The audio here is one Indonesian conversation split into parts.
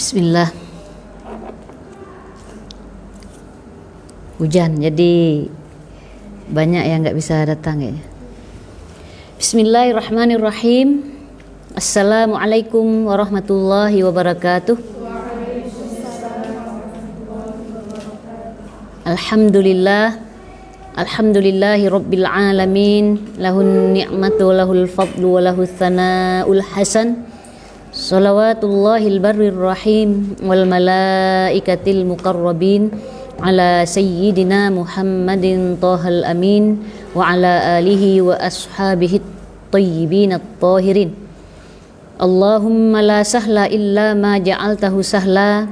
Bismillah. Hujan, jadi banyak yang nggak bisa datang ya. Bismillahirrahmanirrahim. Assalamualaikum warahmatullahi wabarakatuh. Alhamdulillah, alhamdulillahi rabbil alamin. Lahun ni'matu wa lahul fadlu wa lahus tsana'ul hasan. Salawatullahil barrir rahim wal malaikatil muqarrabin ala sayyidina Muhammadin tahal amin wa ala alihi wa ashabihi tayyibin at-tahirin. Allahumma la sahla illa ma ja'altahu sahla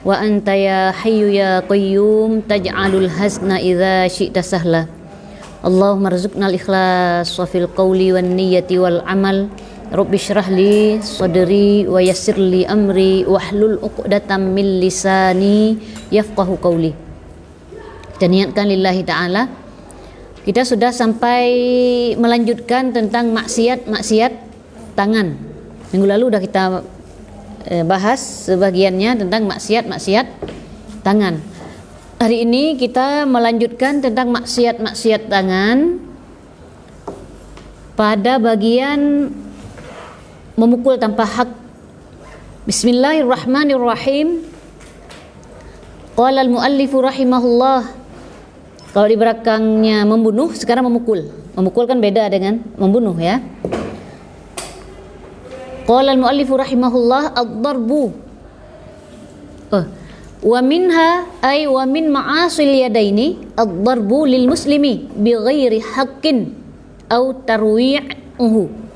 wa anta ya hayyu ya qayyum taj'alul hasna idza syi'ta sahla. Allahumma rzuqna al-ikhlas wa fil qawli wan niyyati wal amal. Rabbi syrah li sadri wa yassir li amri wahlul 'uqdatam min lisani yafqahu qawli. Dan niatkan lillahi ta'ala. Kita sudah sampai melanjutkan tentang maksiat tangan. Minggu lalu sudah kita bahas sebagiannya tentang maksiat tangan. Hari ini kita melanjutkan tentang maksiat tangan pada bagian memukul tanpa hak. Bismillahirrahmanirrahim. Qala al-muallifu rahimahullah. Kalau di belakangnya membunuh, sekarang memukul. Memukul kan beda dengan membunuh ya. Qala al-muallifu rahimahullah ad-darbu. Wa minha ay wa min ma'asil yadaini ad-darbu lil muslimi bi ghairi haqqin aw tarwi'uhu.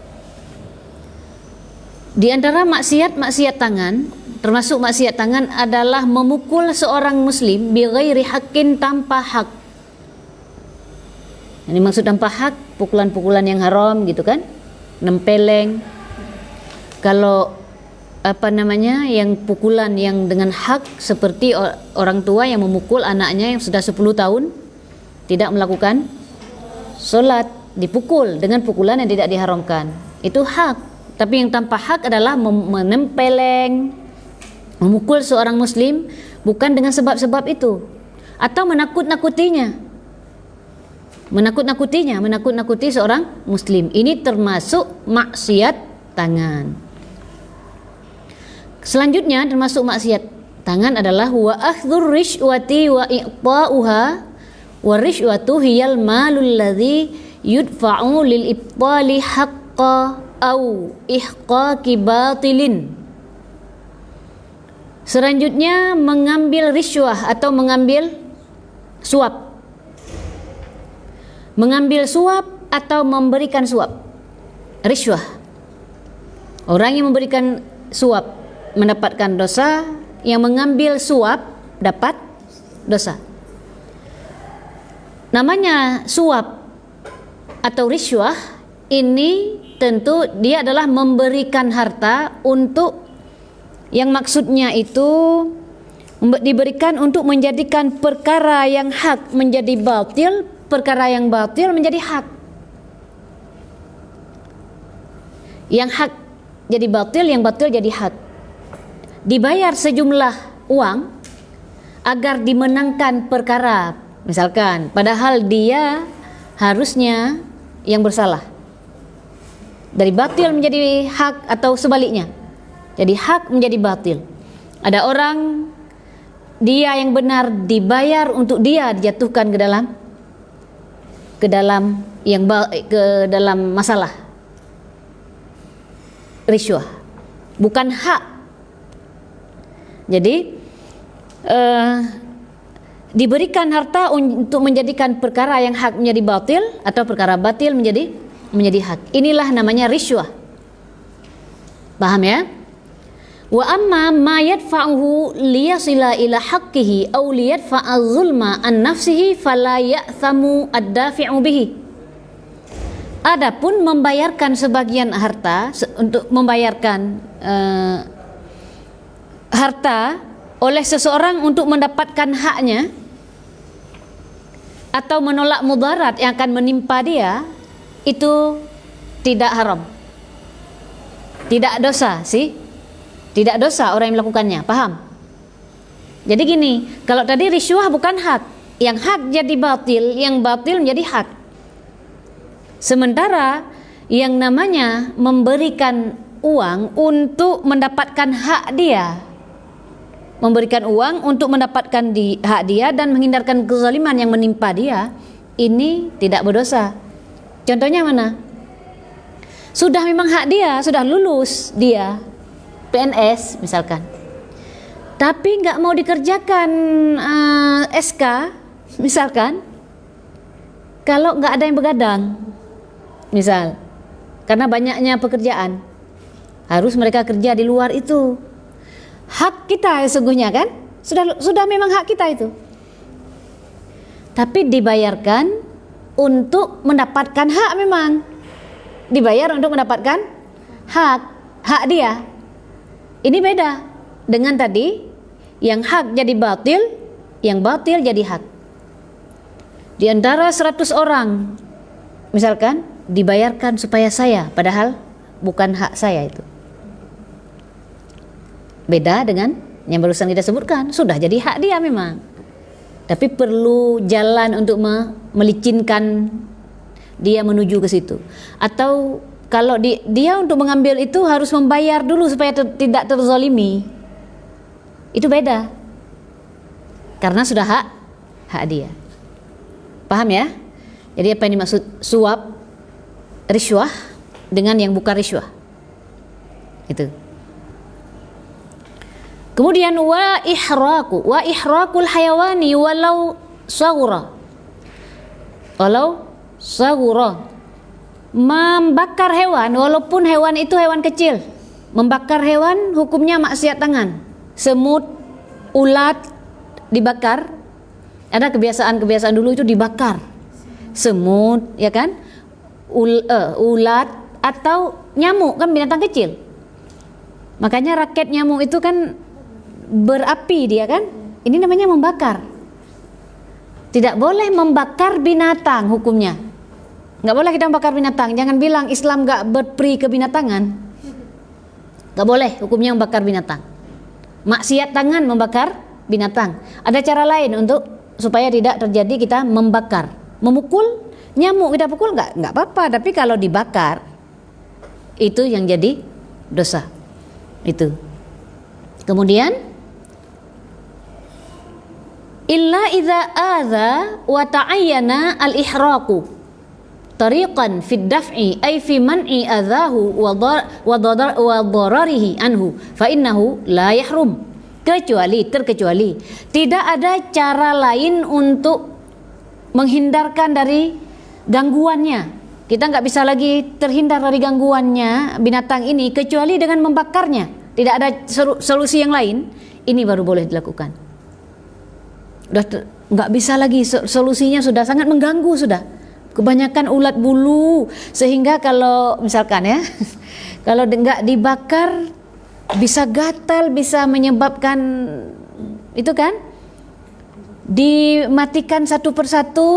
Di antara maksiat tangan, termasuk maksiat tangan adalah memukul seorang muslim bi ghairi haqqin, tanpa hak. Ini maksud tanpa hak, pukulan-pukulan yang haram gitu kan? Nempeleng. Kalau yang pukulan yang dengan hak, seperti orang tua yang memukul anaknya yang sudah 10 tahun tidak melakukan sholat, dipukul dengan pukulan yang tidak diharamkan. Itu hak. Tapi yang tanpa hak adalah menempeleng, memukul seorang muslim bukan dengan sebab-sebab itu, atau menakut-nakutinya, seorang muslim. Ini termasuk maksiat tangan. Selanjutnya termasuk maksiat tangan adalah wa akhdhur rishwati wa i'ta'uha, wa rishwatu hiyal malul ladzi yudfa'u lil ibtali haqqa au ihqaqi batilin. Selanjutnya mengambil riswah atau mengambil suap. Mengambil suap atau memberikan suap. Riswah. Orang yang memberikan suap mendapatkan dosa, yang mengambil suap dapat dosa. Namanya suap atau riswah ini tentu dia adalah memberikan harta untuk, yang maksudnya itu diberikan untuk menjadikan perkara yang hak menjadi batil, perkara yang batil menjadi hak. Yang hak jadi batil, yang batil jadi hak. Dibayar sejumlah uang agar dimenangkan perkara, misalkan, padahal dia harusnya yang bersalah. Dari batil menjadi hak atau sebaliknya. Jadi hak menjadi batil. Ada orang, dia yang benar dibayar untuk dia dijatuhkan ke dalam masalah riswah, bukan hak. Jadi diberikan harta untuk menjadikan perkara yang hak menjadi batil, atau perkara batil menjadi hak. Inilah namanya riswah. Paham ya? Wa amma ma yadfa'uhu liyasila ila haqqihi aw liyadfa'a zulma an nafsihi fala ya'thamu ad-dafi'u bihi. Adapun membayarkan sebagian harta, untuk membayarkan harta oleh seseorang untuk mendapatkan haknya, atau menolak mudarat yang akan menimpa dia, itu tidak haram, tidak dosa sih. Tidak dosa orang yang melakukannya, paham? Jadi gini, kalau tadi riswah bukan hak, yang hak jadi batil, yang batil menjadi hak. Sementara yang namanya memberikan uang untuk mendapatkan hak dia, memberikan uang untuk mendapatkan hak dia dan menghindarkan kezaliman yang menimpa dia, ini tidak berdosa. Contohnya mana? Sudah memang hak dia, sudah lulus dia PNS misalkan, tapi nggak mau dikerjakan SK misalkan, kalau nggak ada yang begadang misal, karena banyaknya pekerjaan, harus mereka kerja di luar itu. Hak kita sesungguhnya kan, sudah memang hak kita itu, tapi dibayarkan untuk mendapatkan hak, memang dibayar untuk mendapatkan hak dia. Ini beda dengan tadi, yang hak jadi batil, yang batil jadi hak. Di antara 100 orang misalkan dibayarkan supaya saya, padahal bukan hak saya itu. Beda dengan yang barusan kita sebutkan, sudah jadi hak dia memang, tapi perlu jalan untuk melicinkan dia menuju ke situ. Atau kalau dia untuk mengambil itu harus membayar dulu supaya tidak terzalimi. Itu beda, karena sudah hak dia. Paham ya? Jadi apa yang dimaksud suap, riswah dengan yang bukan riswah itu. Kemudian wa ihrakul hayawani walau saghura, membakar hewan walaupun hewan itu hewan kecil. Membakar hewan hukumnya maksiat tangan. Semut, ulat dibakar. Ada kebiasaan dulu itu dibakar. Semut, ya kan? Ulat atau nyamuk, kan binatang kecil. Makanya raket nyamuk itu kan berapi dia kan. Ini namanya membakar. Tidak boleh membakar binatang hukumnya. Nggak boleh kita membakar binatang. Jangan bilang Islam nggak berperi kebinatangan. Nggak boleh hukumnya membakar binatang. Maksiat tangan membakar binatang. Ada cara lain untuk supaya tidak terjadi kita membakar. Memukul nyamuk kita pukul nggak apa-apa. Tapi kalau dibakar itu yang jadi dosa. Itu. Kemudian illa idza adza wa ta'ayyana al-ihraqu tariqan fi ad-daf'i ay fi man'i adzahu wa dararihi anhu fa innahu la yahrum, terkecuali tidak ada cara lain untuk menghindarkan dari gangguannya. Kita nggak bisa lagi terhindar dari gangguannya binatang ini kecuali dengan membakarnya. Tidak ada solusi yang lain. Ini baru boleh dilakukan. Udah nggak bisa lagi, solusinya sudah sangat mengganggu sudah. Kebanyakan ulat bulu sehingga kalau misalkan ya, kalau nggak dibakar bisa gatal, bisa menyebabkan itu kan, dimatikan satu persatu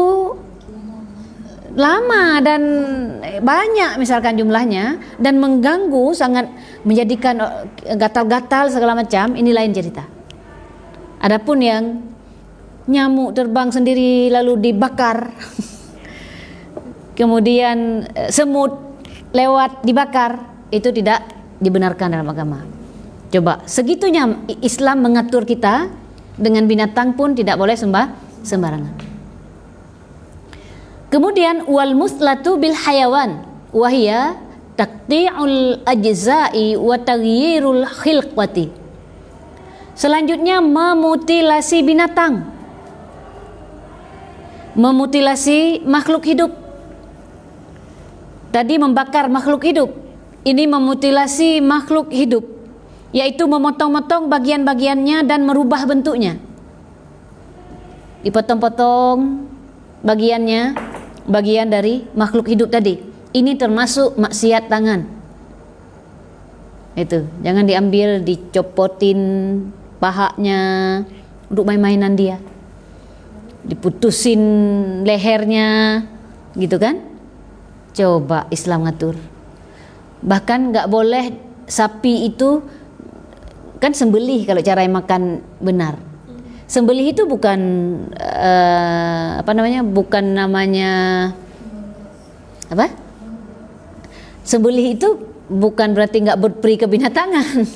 lama dan banyak misalkan jumlahnya dan mengganggu, sangat menjadikan gatal-gatal segala macam. Ini lain cerita. Adapun yang nyamuk terbang sendiri lalu dibakar kemudian semut lewat dibakar, itu tidak dibenarkan dalam agama. Coba segitunya Islam mengatur kita, dengan binatang pun tidak boleh sembarangan. Kemudian wal muslatu bil hayawan wahia taqti'ul ajza'i wa taghyirul khilqati. Selanjutnya memutilasi binatang, memutilasi makhluk hidup. Tadi membakar makhluk hidup, ini memutilasi makhluk hidup, yaitu memotong-motong bagian-bagiannya dan merubah bentuknya. Dipotong-potong bagiannya, bagian dari makhluk hidup tadi. Ini termasuk maksiat tangan. Itu, jangan diambil, dicopotin pahanya untuk main-mainan dia. Diputusin lehernya, gitu kan? Coba Islam ngatur. Bahkan nggak boleh sapi itu kan sembelih kalau cara makan benar. Sembelih itu bukan bukan namanya apa? Sembelih itu bukan berarti nggak berperi kebinatangan.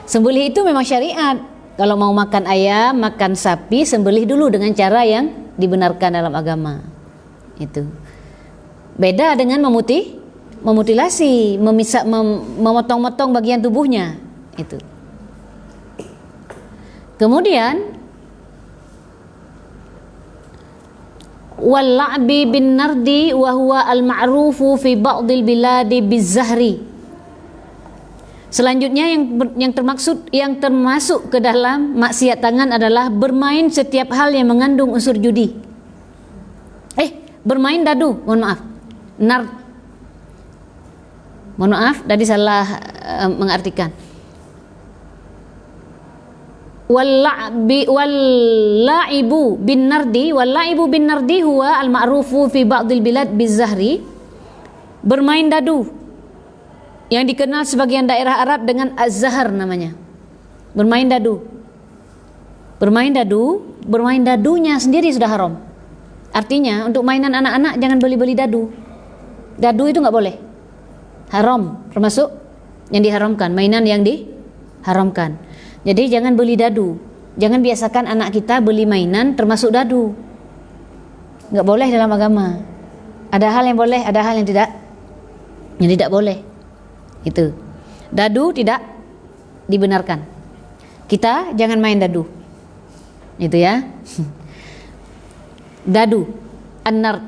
Sembelih itu memang syariat. Kalau mau makan ayam, makan sapi, sembelih dulu dengan cara yang dibenarkan dalam agama. Itu. Beda dengan memutilasi, memotong-motong bagian tubuhnya. Itu. Kemudian wal-la'bi bin nardi wa huwa al-ma'rufu fi ba'dil biladi biz-zahri. Selanjutnya yang termasuk ke dalam maksiat tangan adalah bermain setiap hal yang mengandung unsur judi. Bermain dadu, mohon maaf. Nard. Mohon maaf, tadi salah mengartikan. Wal-la'ibu bin nardi huwa al-ma'rufu fi ba'dil bilad biz-zahri. Bermain dadu yang dikenal sebagian daerah Arab dengan az-zahr namanya. Bermain dadunya sendiri sudah haram. Artinya untuk mainan anak-anak jangan beli-beli dadu. Dadu itu nggak boleh. Haram, termasuk yang diharamkan, mainan yang diharamkan. Jadi jangan beli dadu. Jangan biasakan anak kita beli mainan termasuk dadu. Nggak boleh dalam agama. Ada hal yang boleh, ada hal yang tidak boleh. Itu. Dadu tidak dibenarkan. Kita jangan main dadu. Itu ya. Dadu, an-nard.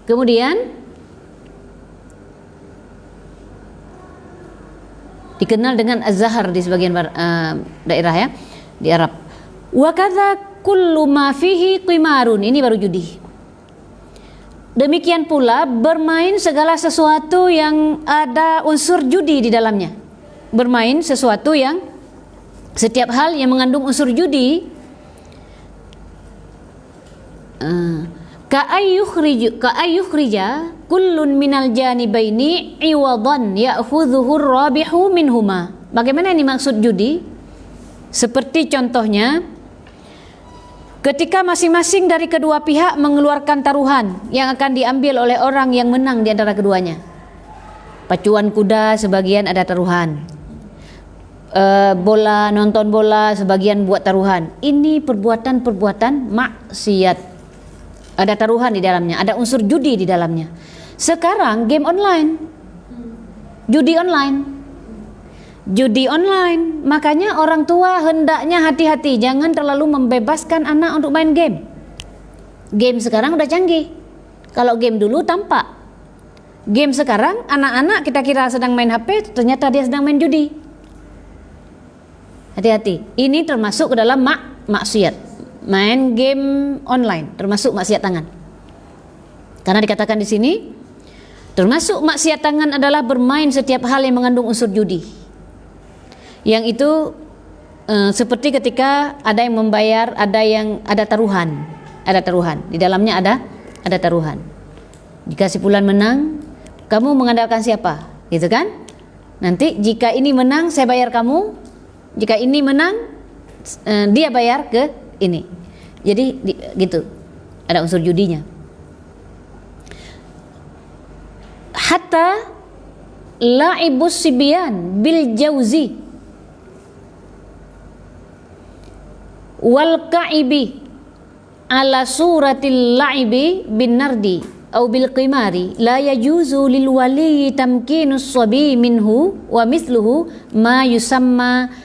Kemudian dikenal dengan az-zahr di sebagian daerah ya di Arab. Wa kadza kullu ma fihi qimarun, ini baru judi. Demikian pula bermain segala sesuatu yang ada unsur judi di dalamnya. Bermain sesuatu yang setiap hal yang mengandung unsur judi. Ka ayyukhrija kullun minal janibaini iwadan ya'khudhuhu ar-rabihu minhuma. Bagaimana ini maksud judi? Seperti contohnya ketika masing-masing dari kedua pihak mengeluarkan taruhan yang akan diambil oleh orang yang menang di antara keduanya. Pacuan kuda sebagian ada taruhan. Nonton bola sebagian buat taruhan. Ini perbuatan maksiat. Ada taruhan di dalamnya, ada unsur judi di dalamnya. Sekarang game online, judi online. Makanya orang tua hendaknya hati-hati, jangan terlalu membebaskan anak untuk main game. Game sekarang udah canggih. Kalau game dulu tampak. Game sekarang anak-anak kita kira sedang main HP, ternyata dia sedang main judi. Hati-hati. Ini termasuk ke dalam maksiat. Main game online termasuk maksiat tangan. Karena dikatakan di sini termasuk maksiat tangan adalah bermain setiap hal yang mengandung unsur judi. Yang itu seperti ketika ada yang membayar, ada taruhan di dalamnya ada taruhan. Jika si fulan menang, kamu mengandalkan siapa? Gitu kan? Nanti jika ini menang saya bayar kamu, jika ini menang dia bayar ke ini. Jadi gitu. Ada unsur judinya. Hatta la'ibus sibyan bil jauzi wal ka'ibi ala suratil la'ibi bin nardi au bil qimari la yajuzu lil wali tamkinus sabi minhu wa mithluhu ma yusamma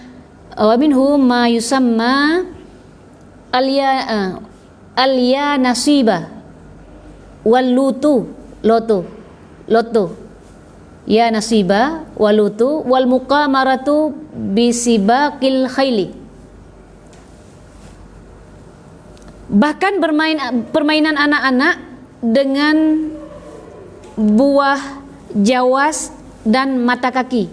alya nasiba wal loto ya nasiba wal lutu wal muqamaratu bisibaqil khaili. Bahkan permainan anak-anak dengan buah jawas dan mata kaki,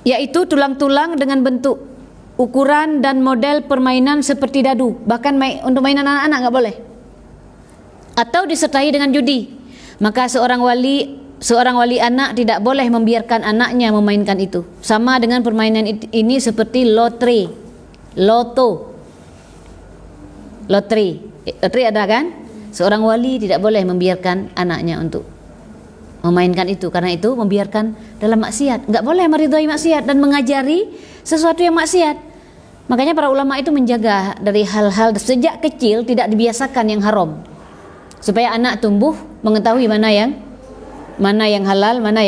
yaitu tulang-tulang dengan bentuk, ukuran dan model permainan seperti dadu. Bahkan untuk mainan anak-anak nggak boleh. Atau disertai dengan judi. Maka seorang wali seorang wali anak tidak boleh membiarkan anaknya memainkan itu. Sama dengan permainan ini seperti lotre, loto. Lotre ada kan? Seorang wali tidak boleh membiarkan anaknya untuk memainkan itu, karena itu membiarkan dalam maksiat. Enggak boleh meridhai maksiat dan mengajari sesuatu yang maksiat. Makanya para ulama itu menjaga dari hal-hal sejak kecil, tidak dibiasakan yang haram, supaya anak tumbuh mengetahui mana yang halal, mana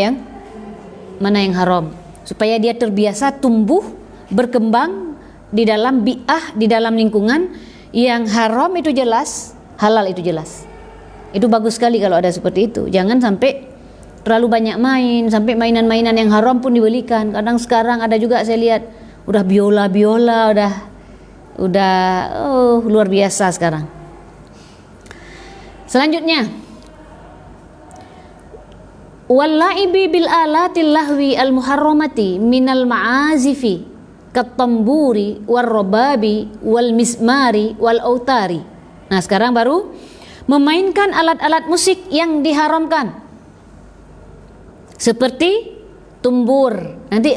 yang haram, supaya dia terbiasa tumbuh berkembang di dalam bi'ah, di dalam lingkungan yang haram itu jelas, halal itu jelas. Itu bagus sekali kalau ada seperti itu. Jangan sampai terlalu banyak main, sampai mainan-mainan yang haram pun dibelikan. Kadang sekarang ada juga saya lihat udah biola udah luar biasa sekarang. Selanjutnya, wallaibi bil alatil lahwi al muharramati minal ma'azifi katamburi war robabi wal mismari wal autari. Nah, sekarang baru memainkan alat-alat musik yang diharamkan, seperti tumbur. Nanti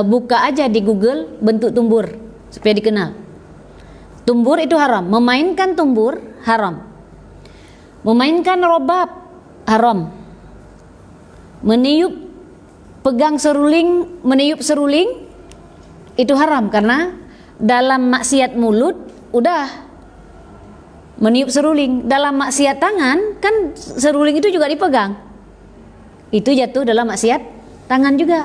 buka aja di Google bentuk tumbur supaya dikenal. Tumbur itu haram. Memainkan tumbur haram. Memainkan robab haram. Meniup seruling itu haram, karena dalam maksiat mulut udah meniup seruling. Dalam maksiat tangan kan seruling itu juga dipegang. Itu jatuh dalam maksiat tangan juga.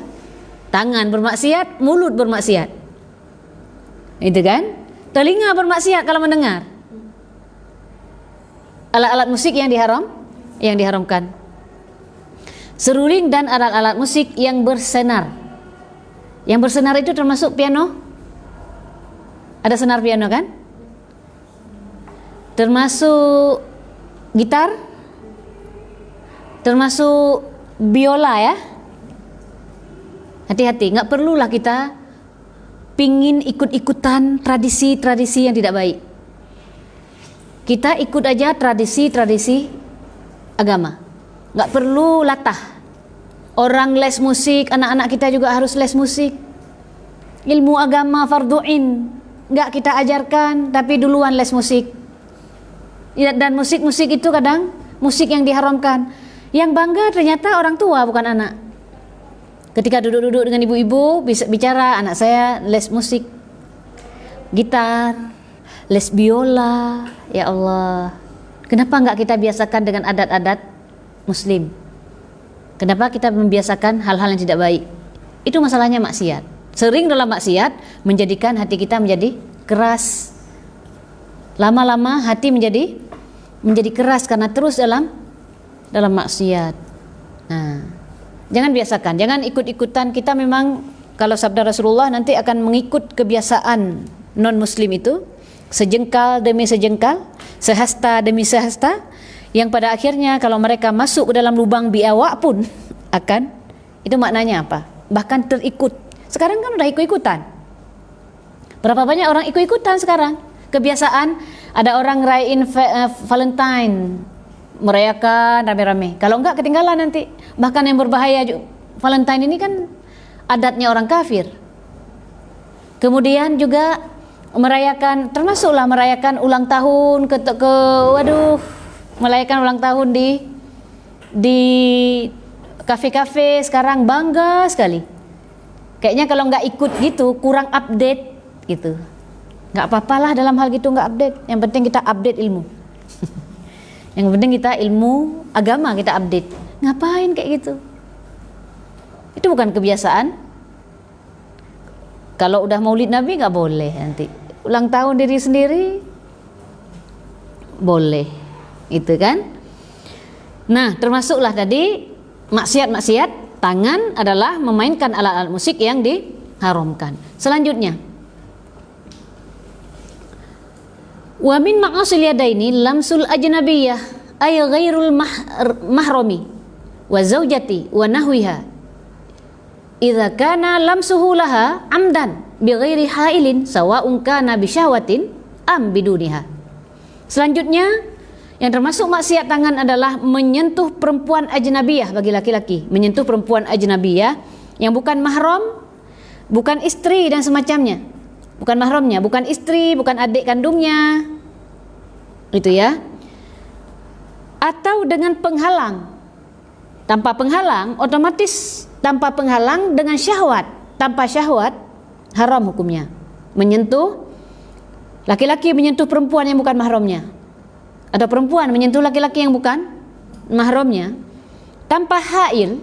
Tangan bermaksiat, mulut bermaksiat. Itu kan? Telinga bermaksiat kalau mendengar. Alat-alat musik yang diharamkan. Seruling dan alat-alat musik yang bersenar. Yang bersenar itu termasuk piano. Ada senar piano kan? Termasuk gitar. Termasuk biola ya. Hati-hati, nggak perlulah kita pingin ikut-ikutan tradisi-tradisi yang tidak baik. Kita ikut aja tradisi-tradisi agama, nggak perlu latah. Orang les musik, anak-anak kita juga harus les musik. Ilmu agama fardu'in, nggak kita ajarkan, tapi duluan les musik. Dan musik-musik itu kadang musik yang diharamkan. Yang bangga ternyata orang tua, bukan anak. Ketika duduk-duduk dengan ibu-ibu bisa bicara, anak saya les musik, gitar, les biola. Ya Allah, kenapa enggak kita biasakan dengan adat-adat muslim? Kenapa kita membiasakan hal-hal yang tidak baik? Itu masalahnya maksiat. Sering dalam maksiat menjadikan hati kita menjadi keras. Lama-lama hati menjadi keras karena terus dalam maksiat. Nah, jangan biasakan, jangan ikut-ikutan. Kita memang kalau sabda Rasulullah nanti akan mengikut kebiasaan non-muslim itu, sejengkal demi sejengkal, sehasta demi sehasta, yang pada akhirnya kalau mereka masuk ke dalam lubang biawak pun akan, itu maknanya apa? Bahkan terikut. Sekarang kan udah ikut-ikutan. Berapa banyak orang ikut-ikutan sekarang? Kebiasaan, ada orang rayain Valentine, merayakan rame-rame. Kalau enggak ketinggalan nanti. Bahkan yang berbahaya juga, Valentine ini kan adatnya orang kafir. Kemudian juga merayakan, termasuklah merayakan ulang tahun merayakan ulang tahun di kafe-kafe sekarang, bangga sekali. Kayaknya kalau nggak ikut gitu kurang update gitu. Nggak apa-apalah dalam hal gitu nggak update. Yang penting kita update ilmu. Yang penting kita ilmu agama kita update. Ngapain kayak gitu? Itu bukan kebiasaan. Kalau udah Maulid Nabi nggak boleh nanti. Ulang tahun diri sendiri boleh, itu kan? Nah, termasuklah tadi maksiat-maksiat tangan adalah memainkan alat-alat musik yang diharamkan. Selanjutnya, wa min ma'asil yadaini lamsul ajnabiyah ay ghairul mahrami wa zaujati wa nahwiha idza kana lamsuhu laha amdan bighairi hailin sawa'un kana bisyahwatin am biduniha. Selanjutnya, Yang termasuk maksiat tangan adalah menyentuh perempuan ajnabiyah bagi laki-laki, menyentuh perempuan ajnabiyah yang bukan mahram, bukan istri dan semacamnya, bukan mahramnya, bukan istri, bukan adik kandungnya, itu ya. Atau dengan penghalang, tanpa penghalang, otomatis tanpa penghalang dengan syahwat, tanpa syahwat haram hukumnya. Menyentuh laki-laki menyentuh perempuan yang bukan mahramnya, atau perempuan menyentuh laki-laki yang bukan mahramnya tanpa hail,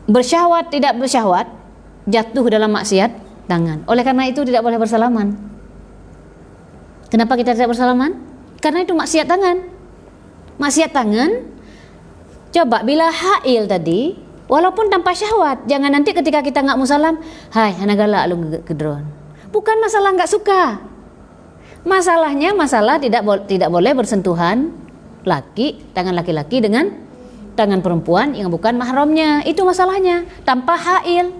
bersyahwat tidak bersyahwat, jatuh dalam maksiat tangan. Oleh karena itu tidak boleh bersalaman. Kenapa kita tidak bersalaman? Karena itu maksiat tangan. Maksiat tangan. Coba bila hail tadi, walaupun tanpa syahwat, jangan nanti ketika kita nggak mau salam, hai hana galak lu kedron. Bukan masalah nggak suka. Masalahnya masalah tidak boleh bersentuhan tangan laki-laki dengan tangan perempuan yang bukan mahramnya. Itu masalahnya. Tanpa hail.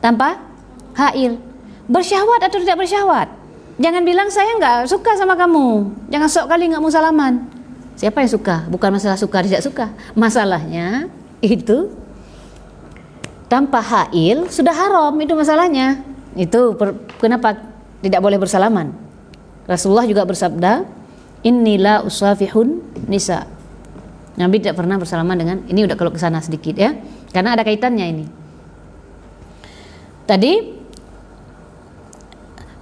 Tanpa hail. Bersyahwat atau tidak bersyahwat. Jangan bilang saya nggak suka sama kamu. Jangan sok kali nggak mau salaman. Siapa yang suka? Bukan masalah suka tidak suka. Masalahnya itu tanpa hail sudah haram, itu masalahnya. Itu kenapa tidak boleh bersalaman. Rasulullah juga bersabda, "Innila usafihun nisa." Nabi tidak pernah bersalaman dengan, ini udah kalau ke sana sedikit ya, karena ada kaitannya ini. Tadi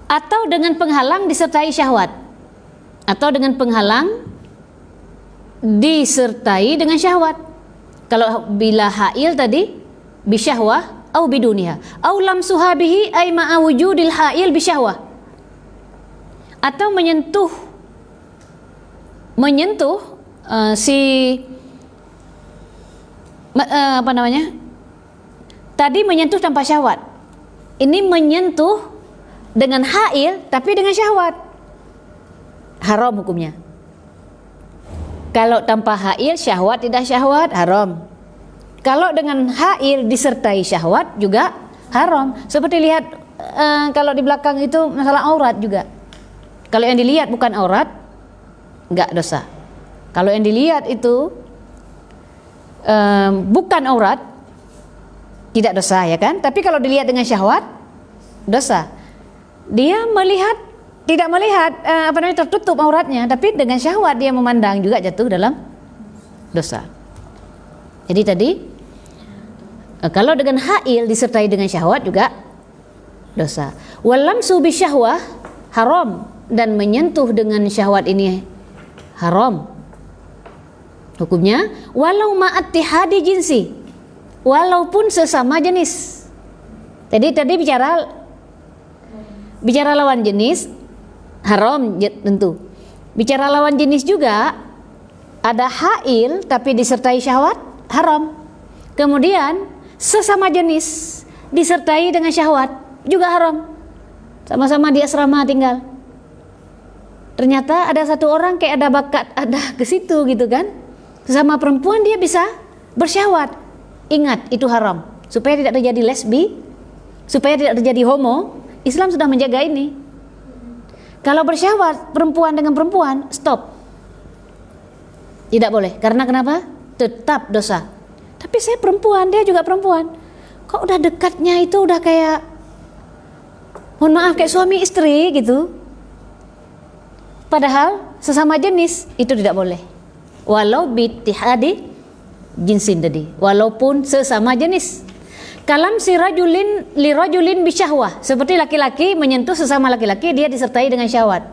atau dengan penghalang disertai syahwat, atau dengan penghalang disertai dengan syahwat. Kalau bila hail tadi bisyahwah au biduniha au lamsuha bihi ay ma'a wujudil hail bisyahwah, atau menyentuh tadi menyentuh tanpa syahwat, ini menyentuh dengan hail tapi dengan syahwat, haram hukumnya. Kalau tanpa hail syahwat tidak syahwat haram. Kalau dengan hail disertai syahwat juga haram. Seperti lihat kalau di belakang itu masalah aurat juga. Kalau yang dilihat bukan aurat, enggak dosa. Kalau yang dilihat itu bukan aurat, tidak dosa ya kan? Tapi kalau dilihat dengan syahwat, dosa. Dia tidak melihat tertutup auratnya, tapi dengan syahwat dia memandang, juga jatuh dalam dosa. Jadi tadi kalau dengan hail disertai dengan syahwat juga dosa. Walamsu bisyahwah haram, dan menyentuh dengan syahwat ini haram hukumnya, walau ma'attihadi jinsi, walaupun sesama jenis. Tadi bicara lawan jenis haram tentu. Bicara lawan jenis juga ada hail tapi disertai syahwat haram. Kemudian sesama jenis disertai dengan syahwat juga haram. Sama-sama di asrama tinggal. Ternyata ada satu orang kayak ada bakat, ada ke situ gitu kan. Sesama perempuan dia bisa bersyahwat. Ingat itu haram. Supaya tidak terjadi lesbi, supaya tidak terjadi homo, Islam sudah menjaga ini. Kalau bersyahwat perempuan dengan perempuan, stop. Tidak boleh. Karena kenapa? Tetap dosa. Tapi saya perempuan, dia juga perempuan. Kok udah dekatnya itu udah kayak, mohon maaf, kayak suami istri gitu. Padahal sesama jenis itu tidak boleh. Walau bittihadi jinsin tadi, walaupun sesama jenis. Kalam si rajulin li rajulin bisyahwah, seperti laki-laki menyentuh sesama laki-laki, dia disertai dengan syahwat.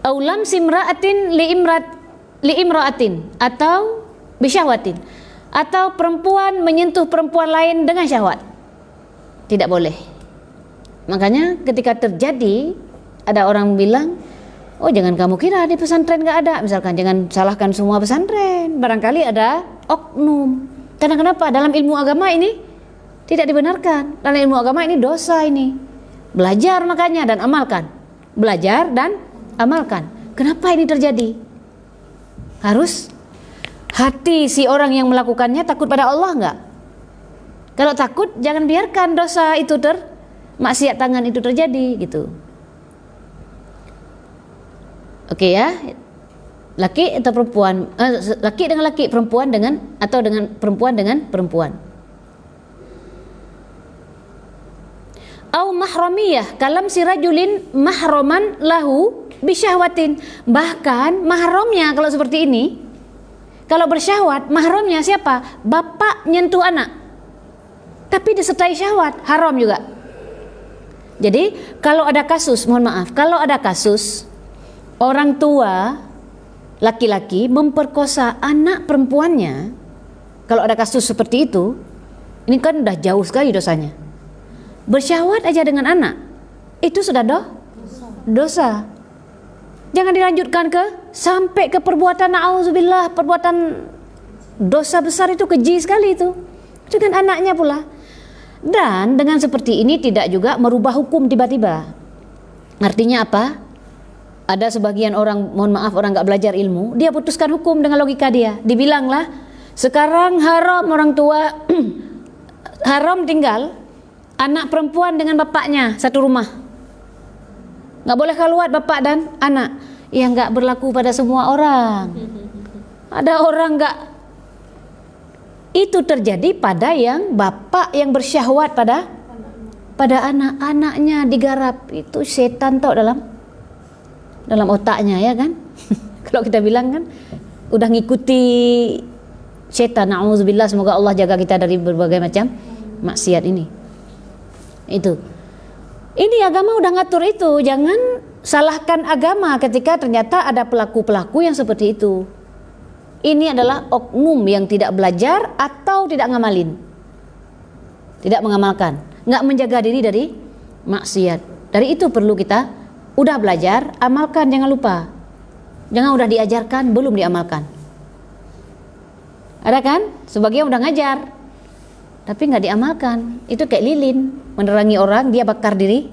Aulam simraatin li imraatin, atau bisyahwatin, atau perempuan menyentuh perempuan lain dengan syahwat. Tidak boleh. Makanya ketika terjadi, ada orang bilang, oh jangan kamu kira di pesantren gak ada, misalkan, jangan salahkan semua pesantren, barangkali ada oknum. Karena kenapa? Dalam ilmu agama ini tidak dibenarkan. Dalam ilmu agama ini dosa ini. Belajar makanya dan amalkan. Belajar dan amalkan. Kenapa ini terjadi? Harus hati si orang yang melakukannya takut pada Allah enggak? Kalau takut, jangan biarkan dosa itu maksiat tangan itu terjadi gitu. Oke ya. Laki atau perempuan, laki dengan laki, perempuan dengan, atau dengan perempuan dengan perempuan. Au mahramiyah kalam si rajulin mahraman lahu bisyahwatin. Bahkan mahramnya kalau seperti ini, kalau bersyahwat, mahramnya siapa? Bapak nyentuh anak, tapi disertai syahwat, haram juga. Jadi kalau ada kasus, mohon maaf, kalau ada kasus orang tua laki-laki memperkosa anak perempuannya, kalau ada kasus seperti itu, ini kan udah jauh sekali dosanya. Bersyahwat aja dengan anak, itu sudah dosa. Jangan dilanjutkan sampai ke perbuatan na'udzubillah, perbuatan dosa besar, itu keji sekali itu dengan anaknya pula. Dan dengan seperti ini tidak juga merubah hukum tiba-tiba. Artinya apa? Ada sebagian orang, mohon maaf, orang nggak belajar ilmu, dia putuskan hukum dengan logika dia. Dibilanglah sekarang haram orang tua haram tinggal anak perempuan dengan bapaknya satu rumah, nggak boleh keluar bapak dan anak. Ya nggak berlaku pada semua orang. Ada orang nggak, itu terjadi pada yang bapak yang bersyahwat pada anak-anaknya digarap. Itu setan tau dalam otaknya, ya kan? Kalau kita bilang kan udah ngikuti setan, na'udzubillah, semoga Allah jaga kita dari berbagai macam maksiat ini. Itu. Ini agama udah ngatur itu. Jangan salahkan agama ketika ternyata ada pelaku-pelaku yang seperti itu. Ini adalah oknum yang tidak belajar atau tidak ngamalin. Tidak mengamalkan, nggak menjaga diri dari maksiat. Dari itu perlu kita udah belajar, amalkan, jangan lupa. Jangan udah diajarkan, belum diamalkan. Ada kan? Sebagian udah ngajar, tapi nggak diamalkan. Itu kayak lilin, menerangi orang, dia bakar diri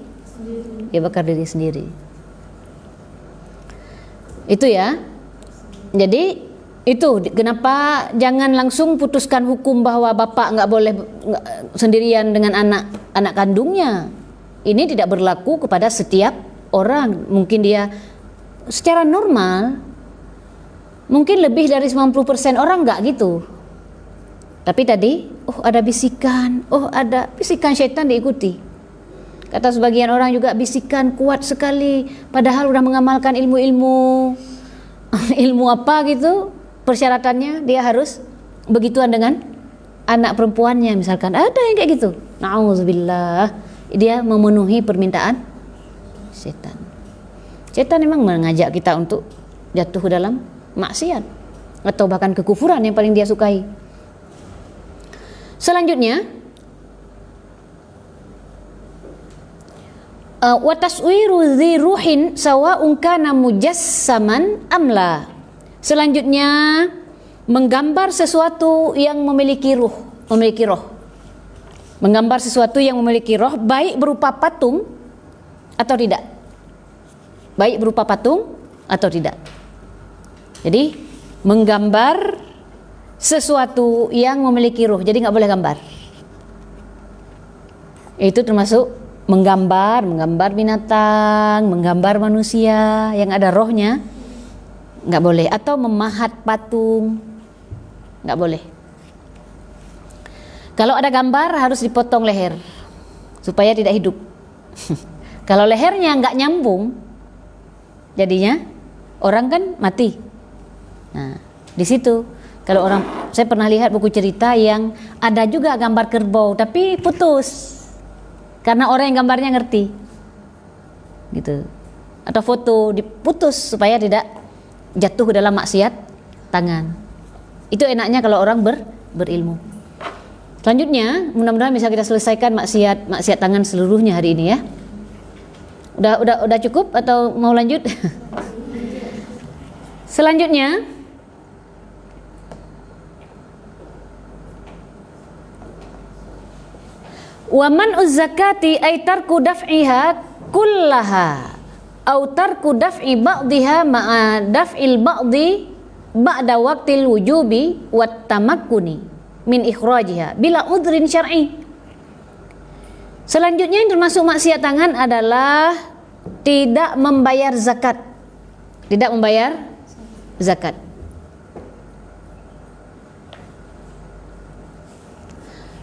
sendiri. Itu ya. Jadi itu kenapa jangan langsung putuskan hukum bahwa bapak nggak boleh sendirian dengan anak kandungnya. Ini tidak berlaku kepada setiap orang. Mungkin dia secara normal, mungkin lebih dari 90% orang enggak gitu. Tapi tadi, ada bisikan syaitan diikuti. Kata sebagian orang juga bisikan kuat sekali, padahal udah mengamalkan ilmu apa gitu, persyaratannya dia harus begituan dengan anak perempuannya misalkan. Ada yang kayak gitu. Na'udzubillah. Dia memenuhi permintaan setan. Setan memang mengajak kita untuk jatuh ke dalam maksiat atau bahkan kekufuran yang paling dia sukai. Selanjutnya, wa taswiru dzi ruhin sawa'un kana mujassaman amla. Selanjutnya, menggambar sesuatu yang memiliki roh. Menggambar sesuatu yang memiliki roh, baik berupa patung atau tidak. Jadi menggambar sesuatu yang memiliki ruh, jadi nggak boleh gambar. Itu termasuk menggambar binatang, menggambar manusia yang ada rohnya, nggak boleh. Atau memahat patung, nggak boleh. Kalau ada gambar harus dipotong leher supaya tidak hidup. Kalau lehernya nggak nyambung, jadinya orang kan mati. Nah, di situ kalau orang, saya pernah lihat buku cerita yang ada juga gambar kerbau tapi putus, karena orang yang gambarnya ngerti, gitu. Atau foto diputus supaya tidak jatuh ke dalam maksiat tangan. Itu enaknya kalau orang berilmu. Selanjutnya, mudah-mudahan bisa kita selesaikan maksiat tangan seluruhnya hari ini ya. Udah cukup atau mau lanjut? Selanjutnya, wa man'uz zakati ay tarku daf'iha kullaha au tarku daf'i ba'dihha ma'a daf'il ba'di ba'da waqtil wujubi wat tamakkuni min ikhrajiha bila udhrin syar'i. Selanjutnya yang termasuk maksiat tangan adalah tidak membayar zakat tidak membayar zakat.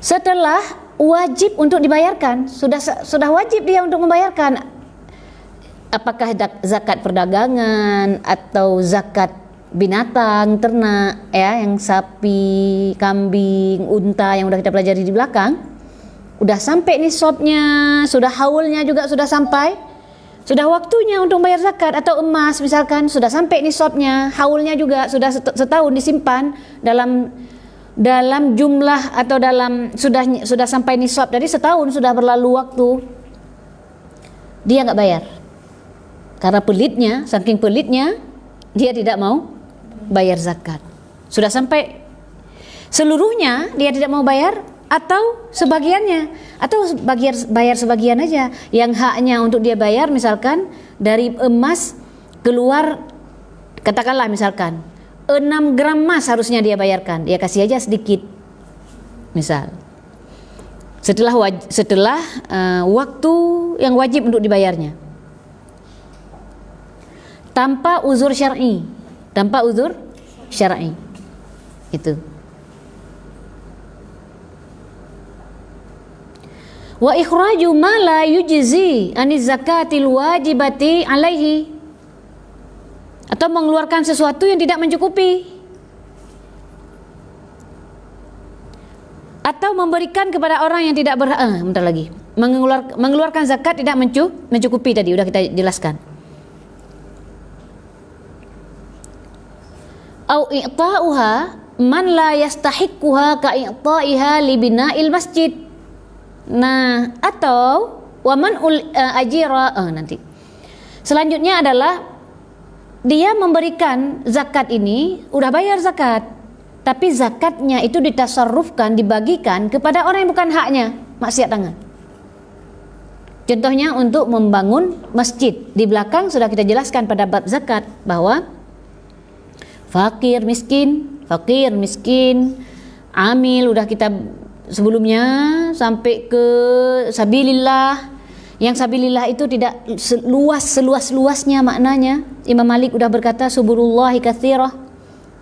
Setelah wajib untuk dibayarkan, sudah wajib dia untuk membayarkan, apakah zakat perdagangan atau zakat binatang ternak, ya, yang sapi, kambing, unta yang udah kita pelajari di belakang, udah sampai nisabnya, sudah haulnya juga sudah sampai, sudah waktunya untuk bayar zakat. Atau emas misalkan sudah sampai nisabnya, haulnya juga sudah setahun disimpan dalam jumlah atau sudah sampai nisab, jadi setahun sudah berlalu waktu, dia nggak bayar karena pelitnya, saking pelitnya dia tidak mau bayar zakat. Sudah sampai seluruhnya dia tidak mau bayar, atau sebagiannya, atau bayar sebagian aja. Yang haknya untuk dia bayar, misalkan dari emas keluar, katakanlah misalkan 6 gram emas harusnya dia bayarkan, dia kasih aja sedikit, misal setelah waktu yang wajib untuk dibayarnya, tanpa uzur syar'i, itu. Wa ikhraju ma la yujzi aniz zakatil wajibati alaihi, atau mengeluarkan sesuatu yang tidak mencukupi, atau memberikan kepada orang yang tidak berhak. Bentar lagi, mengeluarkan zakat tidak mencukupi, tadi udah kita jelaskan. Au i'ta'uha man la yastahiquha ka i'ta'iha li bina'il masjid. Nah, atau wa man ajira, nanti selanjutnya adalah dia memberikan zakat ini, udah bayar zakat, tapi zakatnya itu ditasarrufkan, dibagikan kepada orang yang bukan haknya, maksiat tangan. Contohnya untuk membangun masjid. Di belakang sudah kita jelaskan pada bab zakat bahwa fakir miskin, amil, udah kita sebelumnya sampai ke sabilillah. Yang sabilillah itu tidak seluas-luasnya maknanya. Imam Malik udah berkata suburullahi katsirah.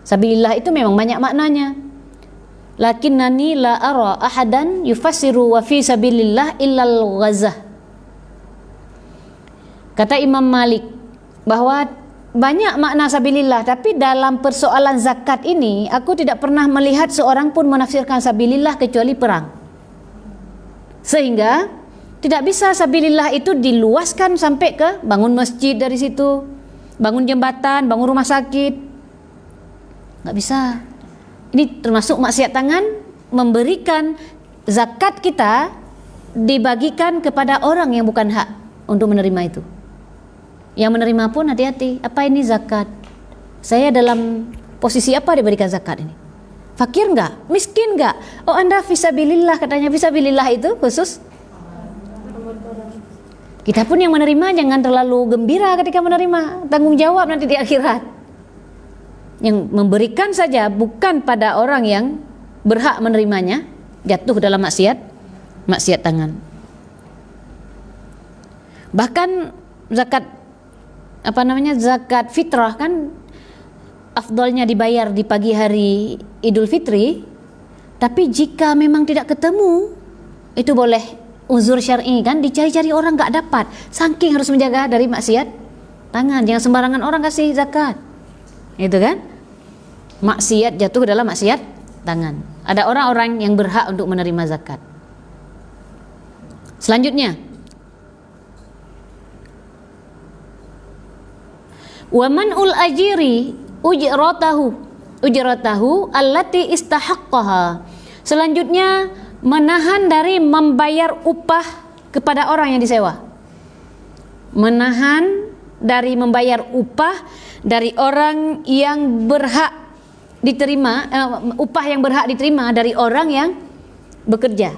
Sabilillah itu memang banyak maknanya. Lakinnani la ara ahadan yufassiru wa fi sabilillah illal ghazah. Kata Imam Malik bahwa banyak makna sabilillah, tapi dalam persoalan zakat ini aku tidak pernah melihat seorang pun menafsirkan sabilillah kecuali perang. Sehingga tidak bisa sabilillah itu diluaskan sampai ke bangun masjid dari situ, bangun jembatan, bangun rumah sakit. Nggak bisa. Ini termasuk maksiat tangan, memberikan zakat kita dibagikan kepada orang yang bukan hak untuk menerima itu. Yang menerima pun hati-hati, apa ini zakat? Saya dalam posisi apa diberikan zakat ini? Fakir nggak? Miskin nggak? Oh, Anda fisabilillah, katanya. Fisabilillah itu khusus kita pun yang menerima jangan terlalu gembira ketika menerima, tanggung jawab nanti di akhirat. Yang memberikan saja bukan pada orang yang berhak menerimanya, jatuh dalam maksiat tangan. Bahkan zakat zakat fitrah kan afdalnya dibayar di pagi hari Idul Fitri, tapi jika memang tidak ketemu itu boleh uzur syar'i, kan dicari-cari orang nggak dapat, saking harus menjaga dari maksiat tangan. Jangan sembarangan orang kasih zakat, itu kan maksiat, jatuh dalam maksiat tangan. Ada orang-orang yang berhak untuk menerima zakat. Selanjutnya, wa man'ul ajiri ujratahu allati istahaqqaha. Selanjutnya, menahan dari membayar upah kepada orang yang disewa. Menahan dari membayar upah dari orang yang berhak diterima, upah yang berhak diterima dari orang yang bekerja.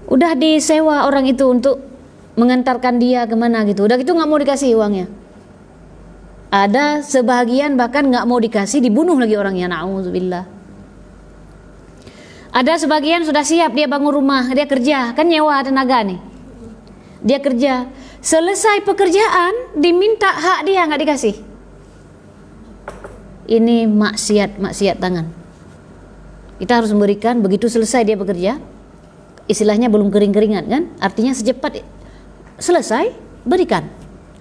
Udah disewa orang itu untuk mengantarkan dia kemana gitu, udah gitu nggak mau dikasih uangnya. Ada sebahagian bahkan nggak mau dikasih, dibunuh lagi orangnya, na'udzubillah. Ada sebagian sudah siap, dia bangun rumah, dia kerja, kan nyewa tenaga nih. Dia kerja, Selesai pekerjaan diminta hak dia nggak dikasih. Ini maksiat tangan. Kita harus memberikan begitu selesai dia bekerja. Istilahnya belum kering-keringat kan? Artinya secepat selesai berikan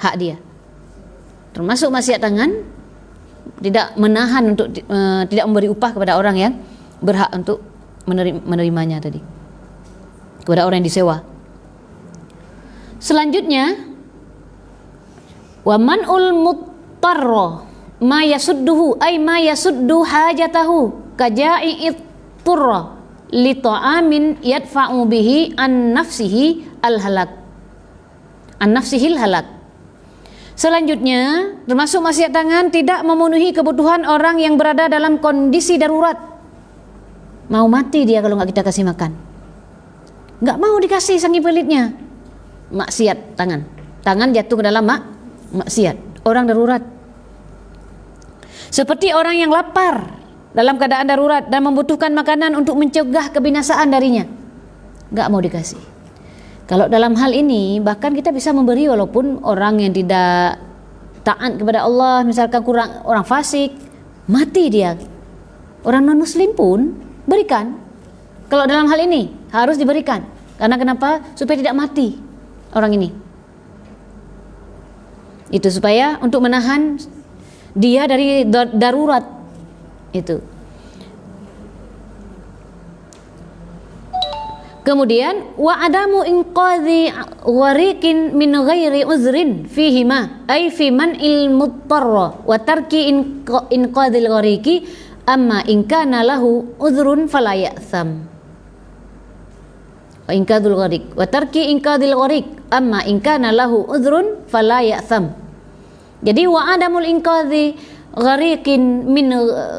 hak dia. Termasuk maksiat tangan, tidak menahan untuk tidak memberi upah kepada orang yang berhak untuk menerimanya tadi, kepada orang yang disewa. Selanjutnya, wa man'ul muttarra ma yasudduhu ay ma yasuddu hajatahu kaja'i'it turra li ta'amin yadfa'u bihi an nafsihi al halak. Selanjutnya, termasuk maksiat tangan tidak memenuhi kebutuhan orang yang berada dalam kondisi darurat. Mau mati dia kalau nggak kita kasih makan. Nggak mau dikasih saking pelitnya. Maksiat tangan. Tangan jatuh ke dalam maksiat. Orang darurat. Seperti orang yang lapar dalam keadaan darurat dan membutuhkan makanan untuk mencegah kebinasaan darinya. Nggak mau dikasih. Kalau dalam hal ini bahkan kita bisa memberi walaupun orang yang tidak taat kepada Allah, misalkan orang fasik, mati dia. Orang non muslim pun berikan. Kalau dalam hal ini harus diberikan. Karena kenapa? Supaya tidak mati orang ini. Itu supaya untuk menahan dia dari darurat itu. Kemudian wa adamu inqadhi warikin min ghairi uzrin fihima ay fi man'il muttarra wa tarki inqadhil ghariki amma in kana lahu uzrun fala ya'tham. Wa inqadhul gharik wa tarki inqadhil gharik amma in kana lahu uzrun fala ya'tham. Jadi wa adamul inqadhi gharikin min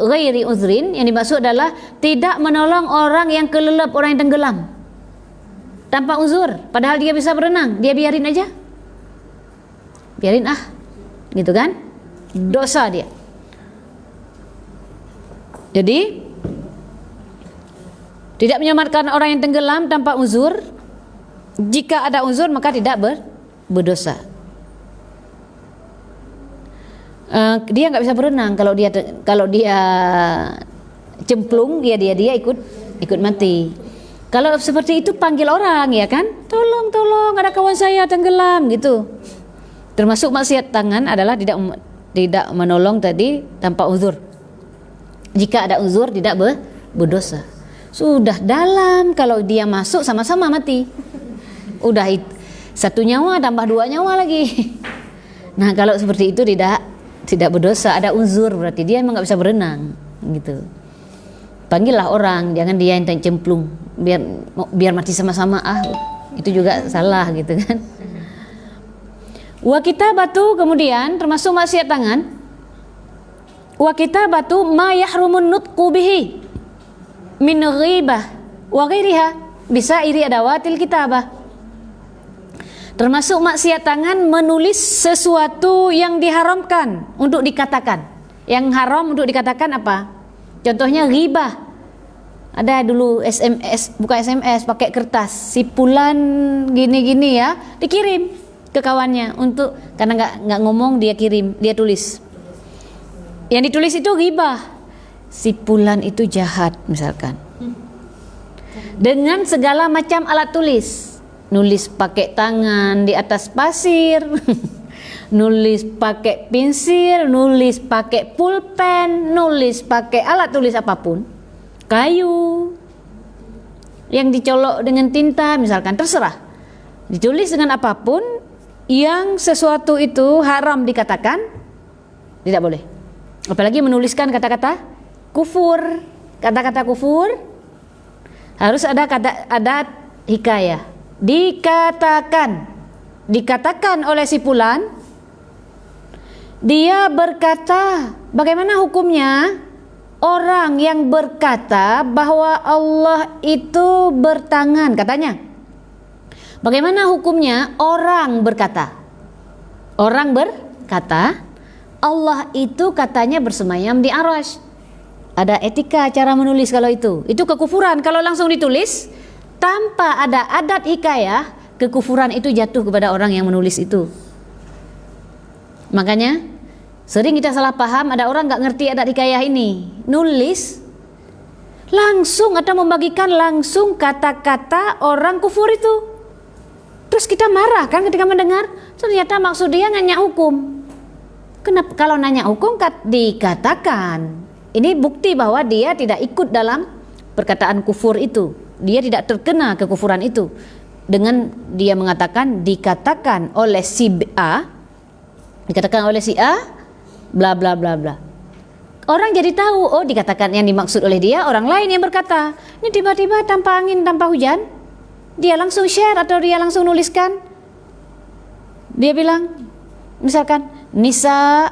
ghairi uzrin yang dimaksud adalah tidak menolong orang yang kelelep, orang yang tenggelam tanpa uzur, padahal dia bisa berenang, dia biarin aja, biarin gitu kan, dosa dia. Jadi tidak menyelamatkan orang yang tenggelam tanpa uzur. Jika ada uzur maka tidak berdosa. Dia nggak bisa berenang kalau dia cemplung, dia ikut mati. Kalau seperti itu panggil orang, ya kan? Tolong, ada kawan saya tenggelam gitu. Termasuk maksiat tangan adalah tidak menolong tadi tanpa uzur. Jika ada uzur tidak berdosa. Sudah dalam, kalau dia masuk sama-sama mati. Udah satu nyawa tambah 2 nyawa lagi. Nah, kalau seperti itu tidak berdosa, ada uzur, berarti dia emang nggak bisa berenang gitu. Panggillah orang, jangan dia yang cemplung biar mati sama-sama, itu juga salah gitu kan. Wa kitabatu, kemudian termasuk maksiat tangan, wa kitabatu ma yahrumun nutqu bihi min ghibah wa ghairiha bisa iri adawatil kitabah. Termasuk maksiat tangan menulis sesuatu yang diharamkan untuk dikatakan. Yang haram untuk dikatakan apa? Contohnya ghibah. Ada dulu SMS, bukan SMS, pakai kertas. Si fulan gini-gini ya, dikirim ke kawannya untuk, karena nggak ngomong, dia kirim, dia tulis. Yang ditulis itu ghibah. Si fulan itu jahat misalkan. Dengan segala macam alat tulis. Nulis pakai tangan di atas pasir. Nulis pakai pensil, nulis pakai pulpen, nulis pakai alat tulis apapun, kayu yang dicolok dengan tinta misalkan, terserah, ditulis dengan apapun yang sesuatu itu haram dikatakan, tidak boleh. Apalagi menuliskan kata-kata kufur. Kata-kata kufur harus ada hikayah, dikatakan oleh si fulan. Dia berkata, bagaimana hukumnya orang yang berkata bahwa Allah itu bertangan, katanya. Bagaimana hukumnya orang berkata? Orang berkata, Allah itu katanya bersemayam di arasy. Ada etika cara menulis kalau itu. Itu kekufuran kalau langsung ditulis tanpa ada adat hikayah, kekufuran itu jatuh kepada orang yang menulis itu. Makanya sering kita salah paham, ada orang nggak ngerti adat hikayah ini, nulis langsung atau membagikan langsung kata-kata orang kufur itu. Terus kita marah kan ketika mendengar, ternyata maksud dia nanya hukum. Kenapa kalau nanya hukum dikatakan ini bukti bahwa dia tidak ikut dalam perkataan kufur itu, dia tidak terkena kekufuran itu. Dengan dia mengatakan dikatakan oleh si A, dikatakan oleh si A, bla bla bla bla. Orang jadi tahu, oh dikatakan yang dimaksud oleh dia orang lain yang berkata. Ini tiba-tiba tanpa angin, tanpa hujan, dia langsung share atau dia langsung nuliskan. Dia bilang, misalkan Nisa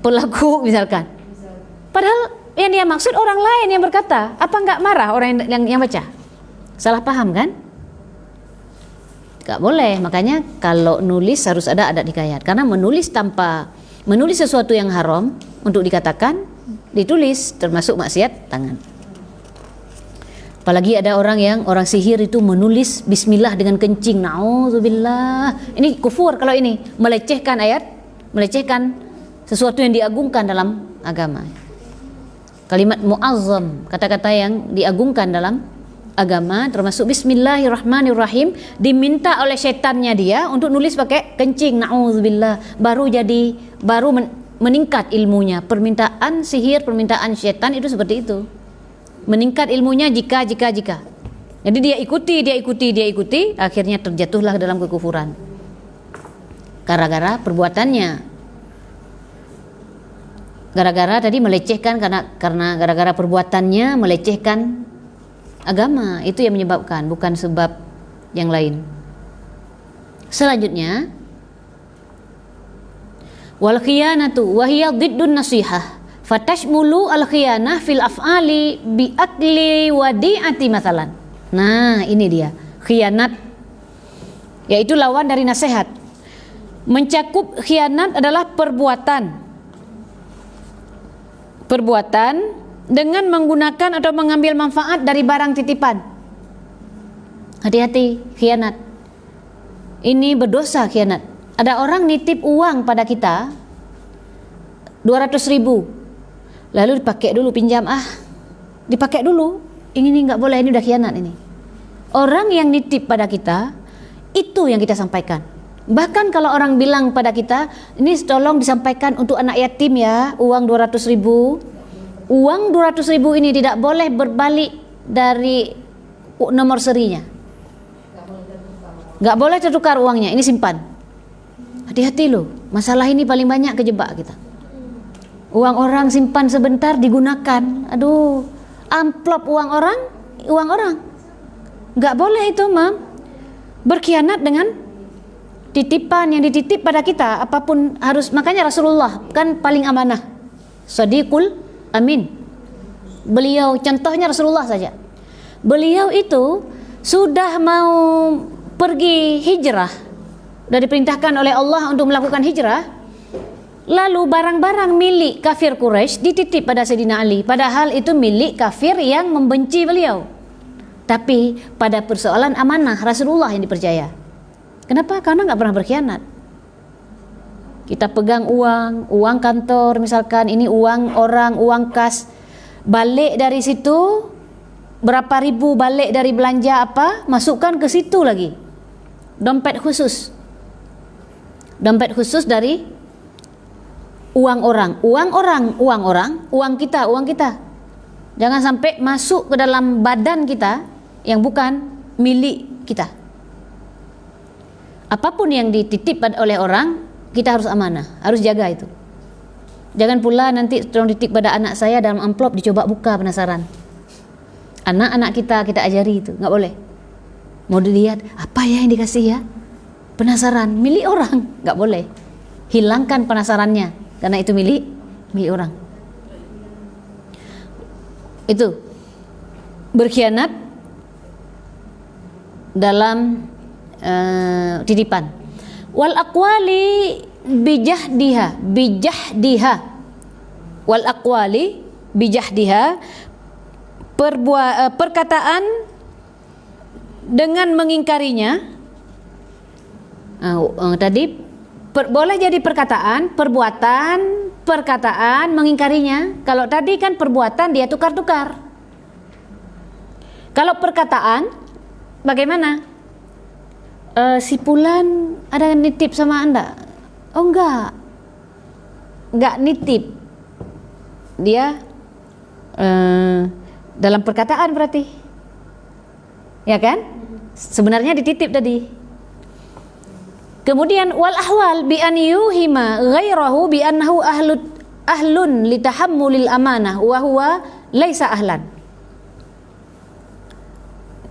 pelaku misalkan. Padahal yang dia maksud orang lain yang berkata. Apa nggak marah orang yang baca? Salah paham kan? Nggak boleh. Makanya kalau nulis harus ada adat hikayat. Karena menulis sesuatu yang haram untuk dikatakan, ditulis termasuk maksiat tangan. Apalagi ada orang sihir itu menulis bismillah dengan kencing. Nauzubillah. Ini kufur kalau ini, melecehkan ayat, melecehkan sesuatu yang diagungkan dalam agama. Kalimat muazzam, kata-kata yang diagungkan dalam agama, termasuk bismillahirrahmanirrahim, diminta oleh setannya dia untuk nulis pakai kencing. Nauzubillah. Baru meningkat ilmunya. Permintaan sihir, permintaan setan itu seperti itu. Meningkat ilmunya jika. Jadi dia ikuti, akhirnya terjatuhlah dalam kekufuran. Gara-gara perbuatannya. Gara-gara tadi melecehkan, karena gara-gara perbuatannya melecehkan agama, itu yang menyebabkan, bukan sebab yang lain. Selanjutnya, wal khiyanatu wa hiya diddun nasihah fatashmulu al khiyanah fil af'ali bi akli wadi'ati mathalan. Nah, ini dia khianat, yaitu lawan dari nasihat. Mencakup khianat adalah perbuatan dengan menggunakan atau mengambil manfaat dari barang titipan. Hati-hati khianat. Ini berdosa khianat. Ada orang nitip uang pada kita 200.000, lalu dipakai dulu, pinjam, dipakai dulu. Ini nggak boleh, ini udah khianat ini. Orang yang nitip pada kita itu yang kita sampaikan. Bahkan kalau orang bilang pada kita, ini tolong disampaikan untuk anak yatim ya, uang 200.000. Uang 200.000 ini tidak boleh berbalik dari nomor serinya. Nggak boleh tertukar uangnya, ini simpan. Hati-hati loh, masalah ini paling banyak kejebak kita. Uang orang simpan sebentar digunakan. Aduh, amplop uang orang. Nggak boleh itu, Mam. Berkhianat dengan titipan yang dititip pada kita, apapun harus. Makanya Rasulullah kan paling amanah, Shadiqul Amin. Beliau, contohnya Rasulullah saja. Beliau itu sudah mau pergi hijrah, sudah diperintahkan oleh Allah untuk melakukan hijrah. Lalu barang-barang milik kafir Quraisy dititip pada Sayyidina Ali, padahal itu milik kafir yang membenci beliau. Tapi pada persoalan amanah, Rasulullah yang dipercaya. Kenapa? Karena nggak pernah berkhianat. Kita pegang uang kantor misalkan, ini uang orang, uang kas, balik dari situ berapa ribu, balik dari belanja apa, masukkan ke situ lagi. Dompet khusus dari uang orang, uang kita. Jangan sampai masuk ke dalam badan kita yang bukan milik kita. Apapun yang dititip oleh orang, kita harus amanah, harus jaga itu. Jangan pula nanti tolong dititip pada anak saya dalam amplop, dicoba buka, penasaran. Anak-anak kita ajari itu, nggak boleh. Mau dilihat apa ya yang dikasih ya, penasaran, milik orang, nggak boleh. Hilangkan penasarannya, karena itu milik orang. Itu berkhianat dalam titipan. Wal aqwali bijahdiha wal aqwali bijahdiha, perkataan dengan mengingkarinya, Tadi boleh jadi perkataan, perkataan mengingkarinya. Kalau tadi kan perbuatan dia tukar-tukar. Kalau perkataan bagaimana? Si Fulan ada nitip sama Anda? Oh enggak nitip. Dia dalam perkataan berarti, ya kan? Sebenarnya dititip tadi. Kemudian wal ahwal bi an yuhima ghairahu bi annahu ahlun litahammulil amanah wa huwa laisa ahlan.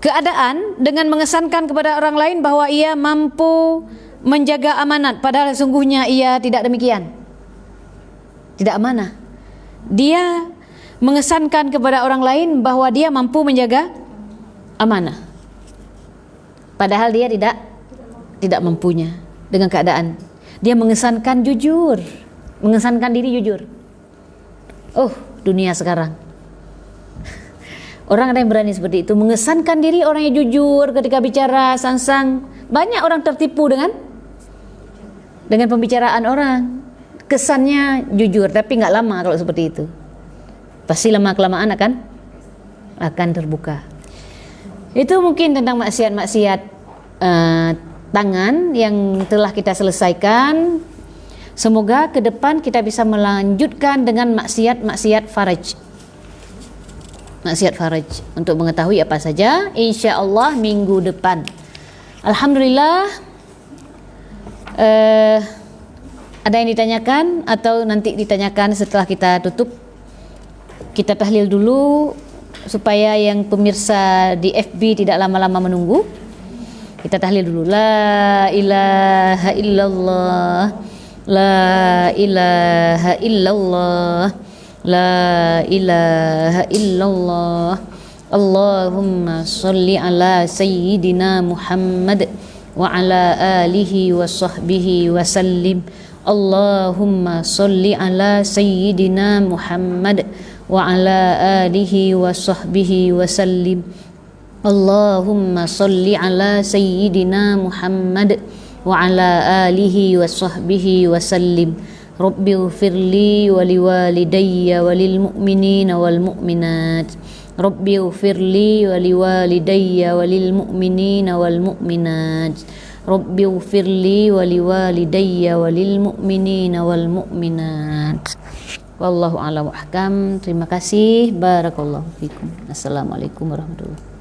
Keadaan dengan mengesankan kepada orang lain bahwa ia mampu menjaga amanat, padahal sungguhnya ia tidak demikian. Tidak amanah. Dia mengesankan kepada orang lain bahwa dia mampu menjaga amanah, padahal dia tidak mampunya. Dengan keadaan dia mengesankan jujur, mengesankan diri jujur. Oh, dunia sekarang orang ada yang berani seperti itu, mengesankan diri orangnya jujur ketika bicara sansang. Banyak orang tertipu dengan pembicaraan orang, kesannya jujur tapi nggak lama. Kalau seperti itu pasti lama-kelamaan akan terbuka. Itu mungkin tentang maksiat-maksiat tangan yang telah kita selesaikan. Semoga ke depan kita bisa melanjutkan dengan maksiat faraj. Maksiat faraj untuk mengetahui apa saja, insya-Allah minggu depan. Alhamdulillah. Ada yang ditanyakan atau nanti ditanyakan setelah kita tutup? Kita tahlil dulu supaya yang pemirsa di FB tidak lama-lama menunggu. Kita tahlil dulu. La ilaha illallah, la ilaha illallah, la ilaha illallah. Allahumma salli ala sayyidina Muhammad wa ala alihi wa sahbihi wa sallim. Allahumma salli ala sayyidina Muhammad wa ala alihi wa sahbihi wa sallim. Allahumma salli ala sayyidina Muhammad wa ala alihi wa sahbihi wa sallim. Rabbi ighfirli wa liwalidayya wa lil mu'minina wal mu'minat. Rabbi ighfirli wa liwalidayya wa lil mu'minina wal mu'minat. Rabbi ighfirli wa liwalidayya wa lil mu'minina wal mu'minat. Wallahu a'lam wa ahkam. Terima kasih. Barakallahu fikum. Assalamualaikum warahmatullahi wabarakatuh.